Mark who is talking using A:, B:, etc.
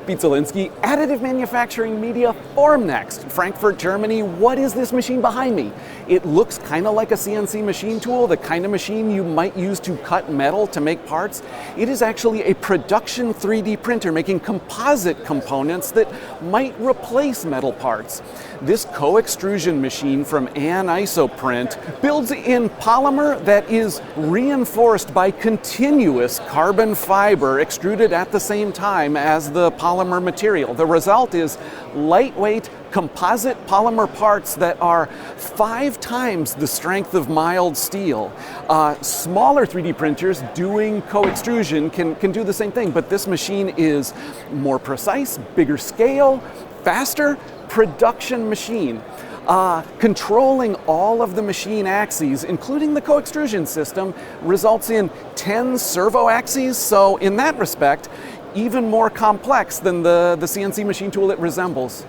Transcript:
A: Pete Zielinski, Additive Manufacturing Media, Formnext, Frankfurt, Germany. What is this machine behind me? It looks kind of like a CNC machine tool, the kind of machine you might use to cut metal to make parts. It is actually a production 3D printer making composite components that might replace metal parts. This co-extrusion machine from AnIsoPrint builds in polymer that is reinforced by continuous carbon fiber extruded at the same time as the polymer material. The result is lightweight composite polymer parts that are 5 times the strength of mild steel. Smaller 3D printers doing co-extrusion can do the same thing, but this machine is more precise, bigger scale, faster, production machine. Controlling all of the machine axes, including the co-extrusion system, results in 10 servo axes, so in that respect, even more complex than the CNC machine tool it resembles.